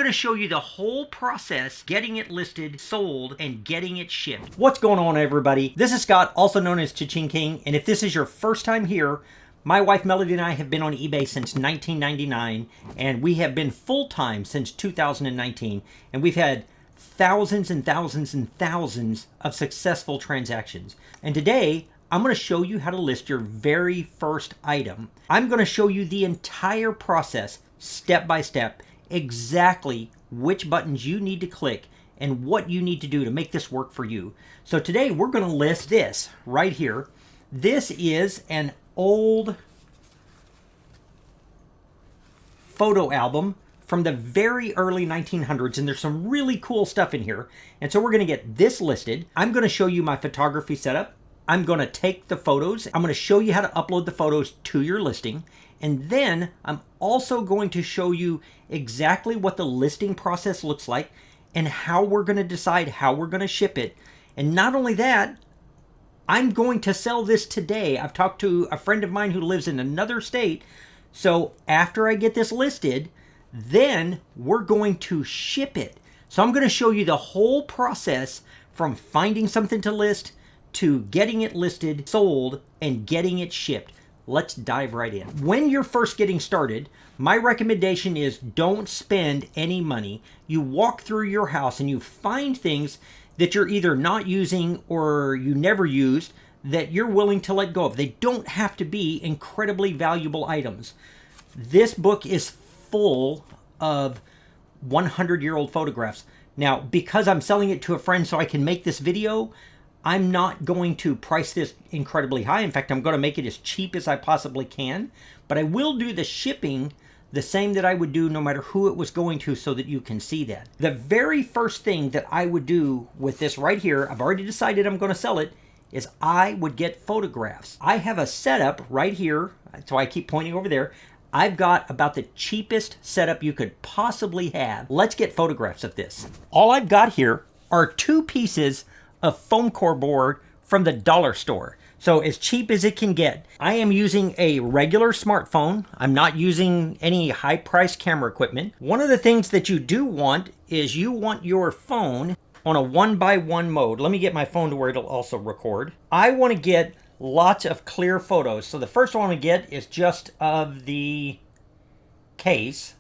going to show you the whole process, getting it listed, sold, and getting it shipped. What's going on, everybody? This is Scott, also known as ChaChingKing, and if this is your first time here, my wife Melody and I have been on eBay since 1999, and we have been full-time since 2019, and we've had thousands and thousands and thousands of successful transactions. And today, I'm going to show you how to list your very first item. I'm going to show you the entire process, step by step, exactly which buttons you need to click and what you need to do to make this work for you. So today we're going to list this right here. This is an old photo album from the very early 1900s, and there's some really cool stuff in here. And so we're going to get this listed. I'm going to show you my photography setup. I'm going to take the photos. I'm going to show you how to upload the photos to your listing. And then I'm also going to show you exactly what the listing process looks like and how we're going to decide how we're going to ship it. And not only that, I'm going to sell this today. I've talked to a friend of mine who lives in another state. So after I get this listed, then we're going to ship it. So I'm going to show you the whole process from finding something to list to getting it listed, sold, and getting it shipped. Let's dive right in. When you're first getting started, my recommendation is don't spend any money. You walk through your house and you find things that you're either not using or you never used that you're willing to let go of. They don't have to be incredibly valuable items. This book is full of 100-year-old photographs. Now, because I'm selling it to a friend so I can make this video, I'm not going to price this incredibly high. In fact, I'm going to make it as cheap as I possibly can. But I will do the shipping the same that I would do no matter who it was going to so that you can see that. The very first thing that I would do with this right here, I've already decided I'm going to sell it, is I would get photographs. I have a setup right here, so I keep pointing over there. I've got about the cheapest setup you could possibly have. Let's get photographs of this. All I've got here are 2 pieces of foam core board from the dollar store. So as cheap as it can get. I am using a regular smartphone. I'm not using any high-priced camera equipment. One of the things that you do want is you want your phone on a 1x1 mode. Let me get my phone to where it'll also record. I want to get lots of clear photos. So the first one I want to get is just of the case.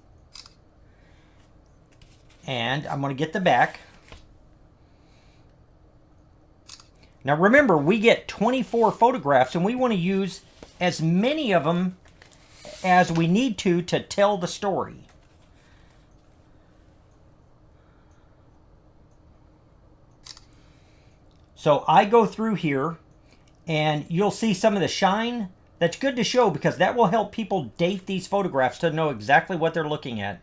And I'm going to get the back. Now remember, we get 24 photographs and we want to use as many of them as we need to tell the story. So I go through here and you'll see some of the shine. That's good to show because that will help people date these photographs to know exactly what they're looking at.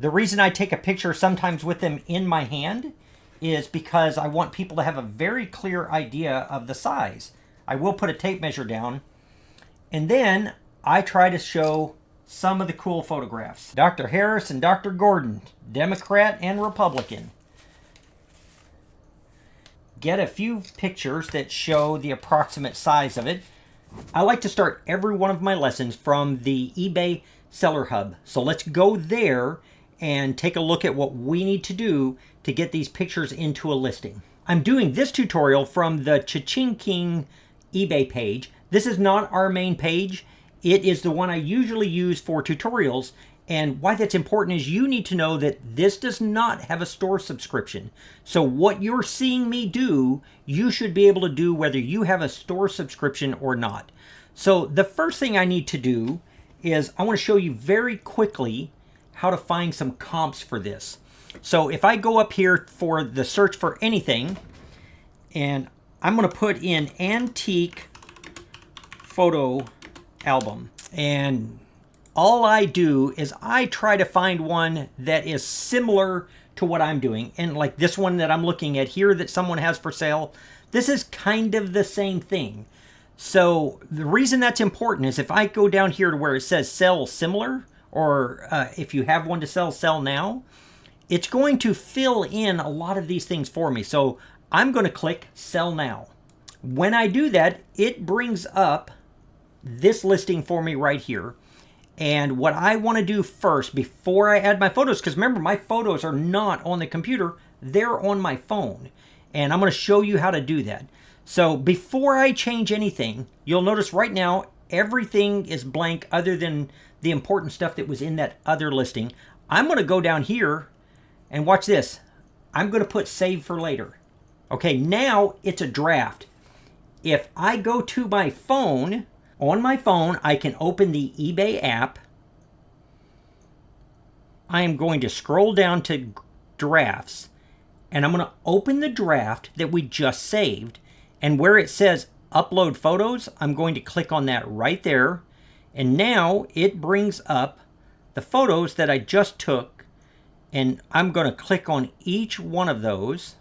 The reason I take a picture sometimes with them in my hand is because I want people to have a very clear idea of the size. I will put a tape measure down, and then I try to show some of the cool photographs. Dr. Harris and Dr. Gordon, Democrat and Republican. Get a few pictures that show the approximate size of it. I like to start every one of my lessons from the eBay Seller Hub. So let's go there and take a look at what we need to do to get these pictures into a listing. I'm doing this tutorial from the ChaChingKing eBay page. This is not our main page. It is the one I usually use for tutorials. And why that's important is you need to know that this does not have a store subscription. So what you're seeing me do, you should be able to do whether you have a store subscription or not. So the first thing I need to do is I want to show you very quickly how to find some comps for this. So if I go up here for the search for anything, and I'm going to put in antique photo album, and all I do is I try to find one that is similar to what I'm doing. And like this one that I'm looking at here that someone has for sale, this is kind of the same thing. So the reason that's important is if I go down here to where it says sell similar, or if you have one to sell now, it's going to fill in a lot of these things for me. So I'm going to click sell now. When I do that, it brings up this listing for me right here. And what I want to do first, before I add my photos, because remember, my photos are not on the computer, they're on my phone. And I'm going to show you how to do that. So before I change anything, you'll notice right now, everything is blank other than the important stuff that was in that other listing. I'm going to go down here and watch this. I'm going to put save for later. Okay, now it's a draft. If I go to my phone, on my phone, I can open the eBay app. I am going to scroll down to drafts, and I'm going to open the draft that we just saved. And where it says upload photos, I'm going to click on that right there. And now it brings up the photos that I just took. And I'm going to click on each one of those.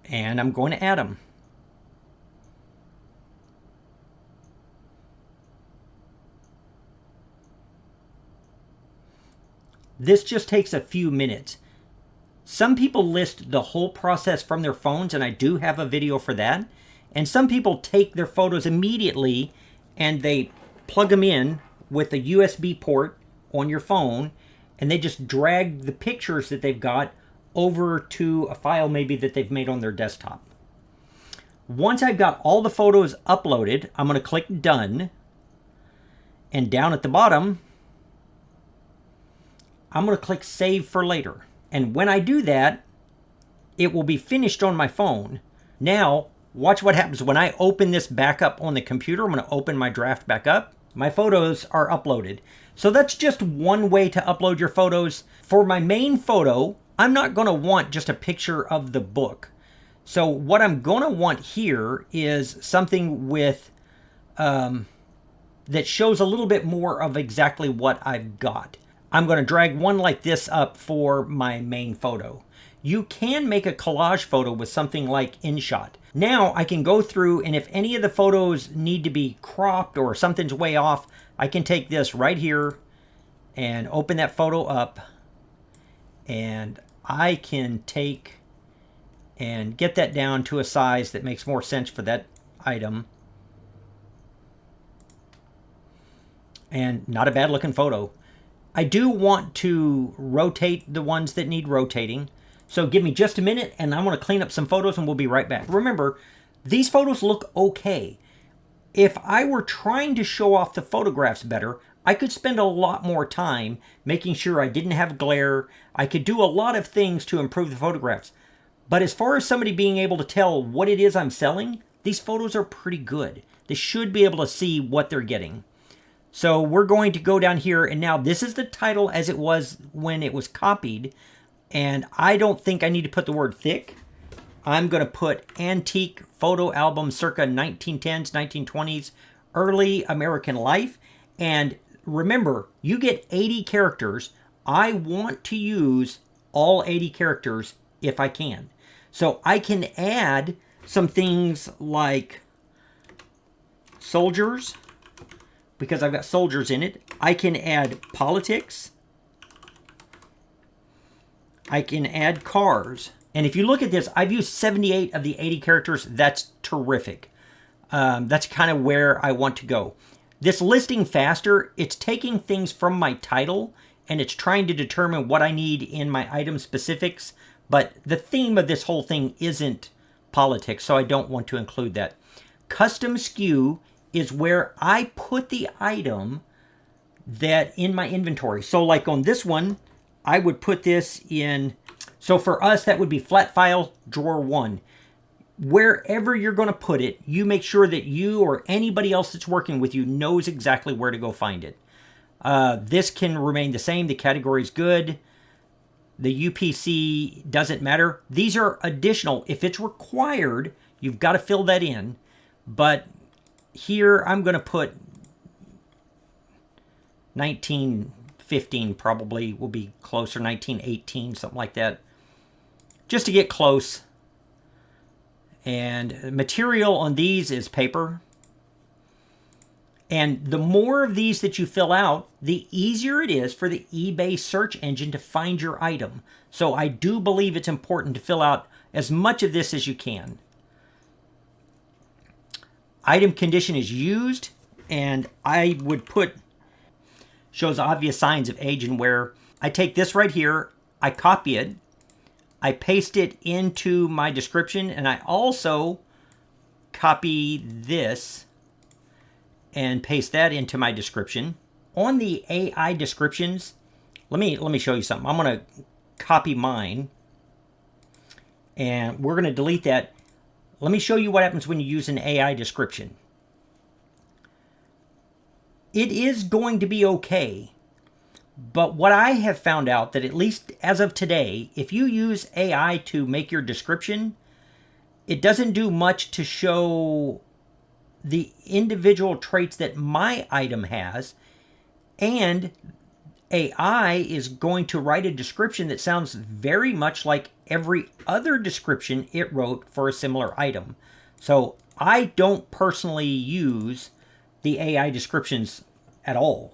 And I'm going to add them. This just takes a few minutes. Some people list the whole process from their phones, and I do have a video for that. And some people take their photos immediately and they plug them in with a USB port on your phone, and they just drag the pictures that they've got over to a file maybe that they've made on their desktop. Once I've got all the photos uploaded, I'm going to click Done. And down at the bottom, I'm going to click Save for later. And when I do that, it will be finished on my phone. Now, watch what happens when I open this back up on the computer. I'm going to open my draft back up. My photos are uploaded. So that's just one way to upload your photos. For my main photo, I'm not going to want just a picture of the book. So what I'm going to want here is something with that shows a little bit more of exactly what I've got. I'm going to drag one like this up for my main photo. You can make a collage photo with something like InShot. Now I can go through, and if any of the photos need to be cropped or something's way off, I can take this right here and open that photo up, and I can take and get that down to a size that makes more sense for that item. And not a bad looking photo. I do want to rotate the ones that need rotating. So give me just a minute and I want to clean up some photos and we'll be right back. Remember, these photos look okay. If I were trying to show off the photographs better, I could spend a lot more time making sure I didn't have glare. I could do a lot of things to improve the photographs. But as far as somebody being able to tell what it is I'm selling, these photos are pretty good. They should be able to see what they're getting. So we're going to go down here, and now this is the title as it was when it was copied. And I don't think I need to put the word thick. I'm going to put Antique Photo Album circa 1910s, 1920s, Early American Life. And remember, you get 80 characters. I want to use all 80 characters if I can. So I can add some things like soldiers, because I've got soldiers in it. I can add politics. I can add cars. And if you look at this, I've used 78 of the 80 characters. That's terrific. That's kind of where I want to go. This listing faster, it's taking things from my title and it's trying to determine what I need in my item specifics. But the theme of this whole thing isn't politics, so I don't want to include that. Custom SKU is where I put the item that in my inventory. So like on this one, I would put this in, so for us, that would be flat file drawer 1. Wherever you're going to put it, you make sure that you or anybody else that's working with you knows exactly where to go find it. This can remain the same. The category is good. The UPC doesn't matter. These are additional. If it's required, you've got to fill that in. But here I'm going to put 1915 probably will be closer, 1918, something like that, just to get close. And material on these is paper. And the more of these that you fill out, the easier it is for the eBay search engine to find your item. So I do believe it's important to fill out as much of this as you can. Item condition is used, and I would put shows obvious signs of age and wear. I take this right here, I copy it, I paste it into my description, and I also copy this and paste that into my description. On the AI descriptions, let me show you something. I'm going to copy mine, and we're going to delete that. Let me show you what happens when you use an AI description. It is going to be okay, but what I have found out that at least as of today, if you use AI to make your description, it doesn't do much to show the individual traits that my item has, and AI is going to write a description that sounds very much like every other description it wrote for a similar item. So I don't personally use the AI descriptions at all.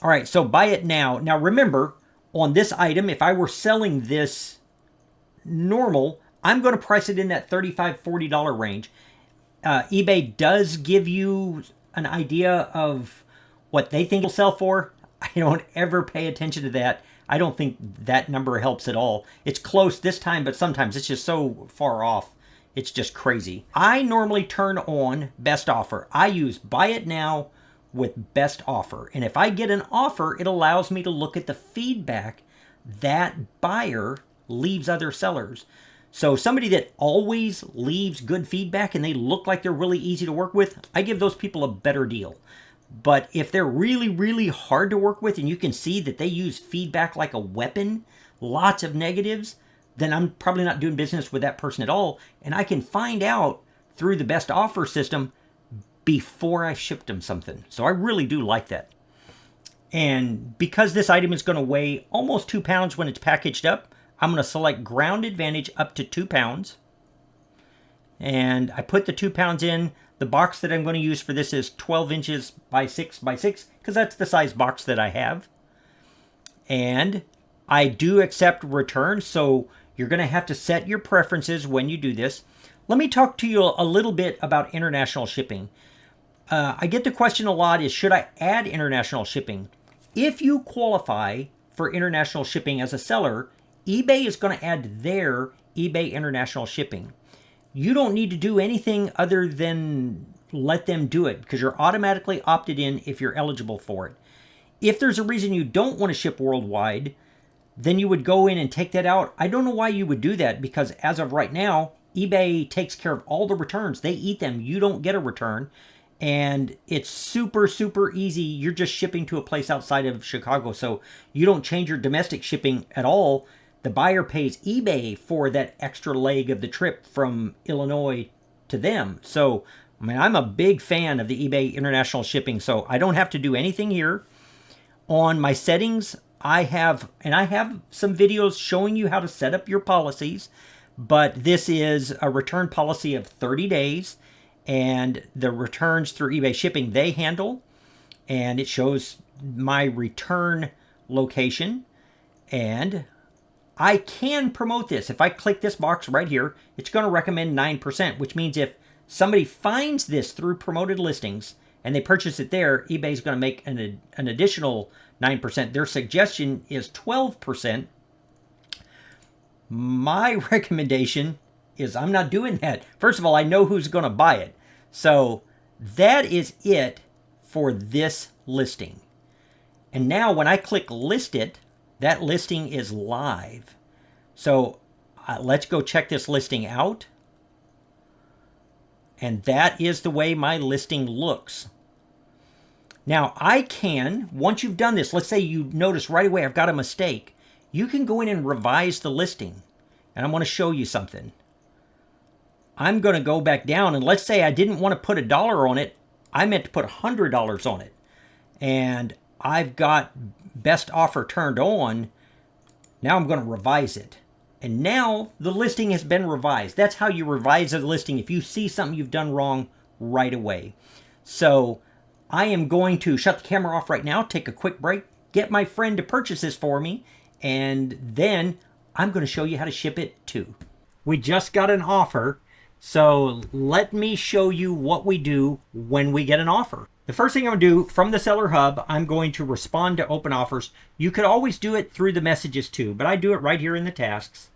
All right, so buy it now. Now remember, on this item, if I were selling this normal, I'm going to price it in that $35, $40 range. eBay does give you an idea of what they think it'll sell for. I don't ever pay attention to that. I don't think that number helps at all. It's close this time, but sometimes it's just so far off. It's just crazy. I normally turn on best offer. I use buy it now with best offer. And if I get an offer, it allows me to look at the feedback that buyer leaves other sellers. So somebody that always leaves good feedback and they look like they're really easy to work with, I give those people a better deal. But if they're really, really hard to work with and you can see that they use feedback like a weapon, lots of negatives, then I'm probably not doing business with that person at all. And I can find out through the best offer system before I shipped them something. So I really do like that. And because this item is going to weigh almost 2 pounds when it's packaged up, I'm going to select ground advantage up to 2 pounds. And I put the 2 pounds in. The box that I'm going to use for this is 12 inches by 6 by 6 because that's the size box that I have. And I do accept returns, so you're going to have to set your preferences when you do this. Let me talk to you a little bit about international shipping. I get the question a lot is, should I add international shipping? If you qualify for international shipping as a seller, eBay is going to add their eBay international shipping. You don't need to do anything other than let them do it because you're automatically opted in if you're eligible for it. If there's a reason you don't want to ship worldwide, then you would go in and take that out. I don't know why you would do that because as of right now, eBay takes care of all the returns. They eat them. You don't get a return. And it's super, super easy. You're just shipping to a place outside of Chicago. So you don't change your domestic shipping at all. The buyer pays eBay for that extra leg of the trip from Illinois to them. So, I mean, I'm a big fan of the eBay international shipping. So I don't have to do anything here. On my settings, I have some videos showing you how to set up your policies. But this is a return policy of 30 days. And the returns through eBay shipping they handle. And it shows my return location. And I can promote this. If I click this box right here, it's going to recommend 9%, which means if somebody finds this through promoted listings and they purchase it there, eBay is going to make an additional 9%. Their suggestion is 12%. My recommendation is I'm not doing that. First of all, I know who's going to buy it. So that is it for this listing. And now when I click list it, that listing is live. So let's go check this listing out. And that is the way my listing looks. Now I can, once you've done this, let's say you notice right away I've got a mistake. You can go in and revise the listing. And I'm going to show you something. I'm going to go back down and let's say I didn't want to put $1 on it. I meant to put $100 on it. And I've got best offer turned on. Now I'm going to revise it. And now the listing has been revised. That's how you revise a listing if you see something you've done wrong right away. So I am going to shut the camera off right now, take a quick break, get my friend to purchase this for me, and then I'm going to show you how to ship it too. We just got an offer, so let me show you what we do when we get an offer. The first thing I'm going to do from the Seller Hub, I'm going to respond to open offers. You could always do it through the messages too, but I do it right here in the tasks.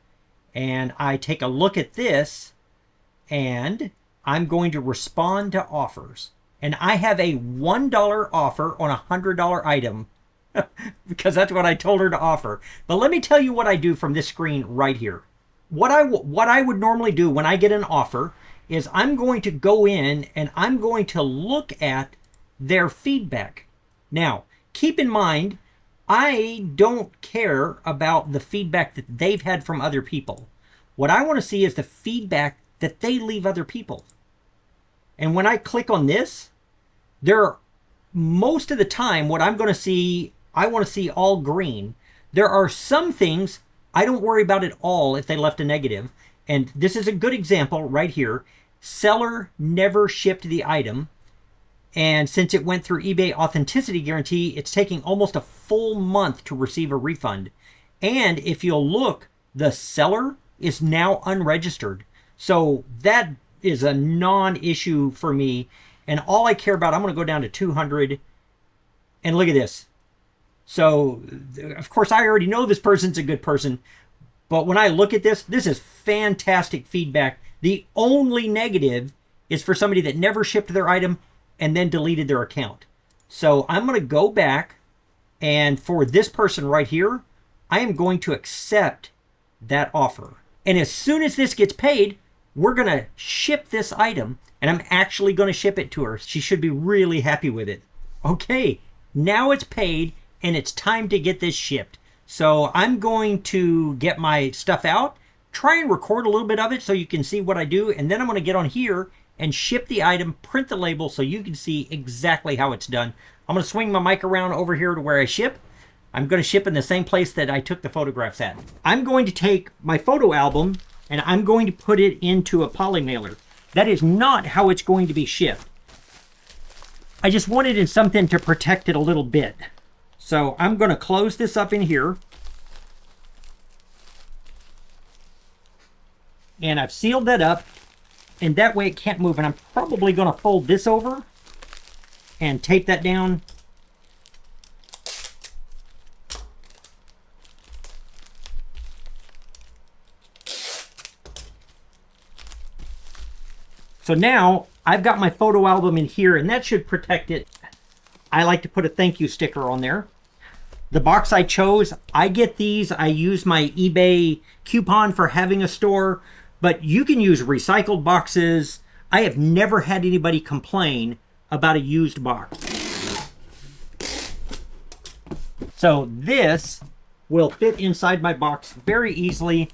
And I take a look at this, and I'm going to respond to offers. And I have a $1 offer on a $100 item because that's what I told her to offer. But let me tell you what I do from this screen right here. What I would normally do when I get an offer is I'm going to go in and I'm going to look at their feedback. Now, keep in mind, I don't care about the feedback that they've had from other people. What I want to see is the feedback that they leave other people. And when I click on this, most of the time what I'm going to see, I want to see all green. There are some things I don't worry about at all if they left a negative. And this is a good example right here. Seller never shipped the item. And since it went through eBay authenticity guarantee, it's taking almost a full month to receive a refund. And if you'll look, the seller is now unregistered. So that is a non-issue for me. And all I care about, I'm going to go down to 200. And look at this. So, of course, I already know this person's a good person. But when I look at this, this is fantastic feedback. The only negative is for somebody that never shipped their item and then deleted their account. So I'm going to go back, and for this person right here, I am going to accept that offer. And as soon as this gets paid, we're going to ship this item, and I'm actually going to ship it to her. She should be really happy with it. Okay, now it's paid, and it's time to get this shipped. So I'm going to get my stuff out, try and record a little bit of it so you can see what I do, and then I'm going to get on here and ship the item, print the label so you can see exactly how it's done. I'm going to swing my mic around over here to where I ship. I'm going to ship in the same place that I took the photographs at. I'm going to take my photo album and I'm going to put it into a poly mailer. That is not how it's going to be shipped. I just wanted in something to protect it a little bit. So I'm going to close this up in here. And I've sealed that up. And that way it can't move. And I'm probably going to fold this over and tape that down. So now I've got my photo album in here, and that should protect it. I like to put a thank you sticker on there. The box I chose, I get these. I use my eBay coupon for having a store. But you can use recycled boxes. I have never had anybody complain about a used box. So this will fit inside my box very easily.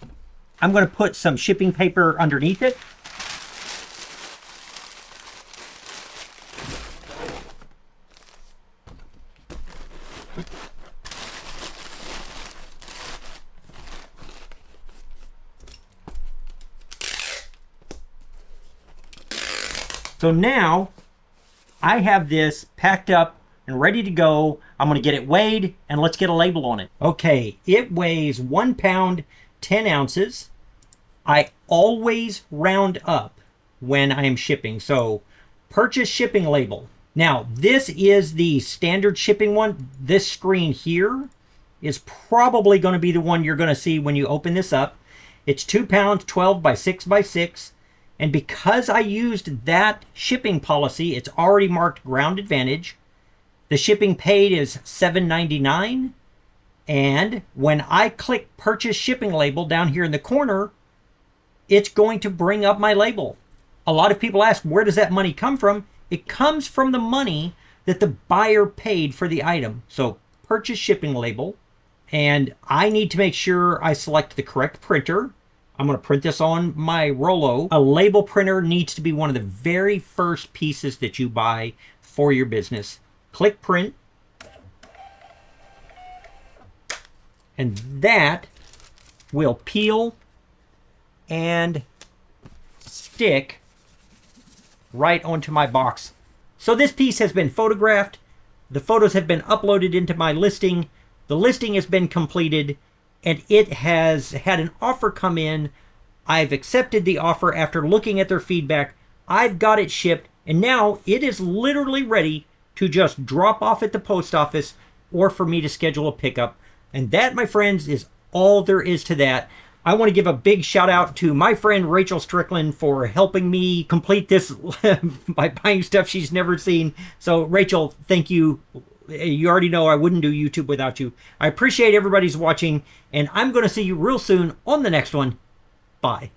I'm going to put some shipping paper underneath it. So now I have this packed up and ready to go. I'm going to get it weighed and let's get a label on it. Okay, it weighs 1 pound, 10 ounces. I always round up when I am shipping. So purchase shipping label. Now this is the standard shipping one. This screen here is probably going to be the one you're going to see when you open this up. It's 2 pounds, 12 by 6 by 6. And because I used that shipping policy, it's already marked Ground Advantage. The shipping paid is $7.99. And when I click Purchase Shipping Label down here in the corner, it's going to bring up my label. A lot of people ask, where does that money come from? It comes from the money that the buyer paid for the item. So Purchase Shipping Label. And I need to make sure I select the correct printer. I'm going to print this on my Rollo. A label printer needs to be one of the very first pieces that you buy for your business. Click print. And that will peel and stick right onto my box So this piece has been photographed. The photos have been uploaded into my listing. The listing has been completed, and it has had an offer come in. I've accepted the offer after looking at their feedback. I've got it shipped, and now it is literally ready to just drop off at the post office or for me to schedule a pickup. And that, my friends, is all there is to that. I want to give a big shout out to my friend Rachel Strickland for helping me complete this by buying stuff she's never seen. So Rachel, thank you. You already know I wouldn't do YouTube without you. I appreciate everybody's watching, and I'm going to see you real soon on the next one. Bye.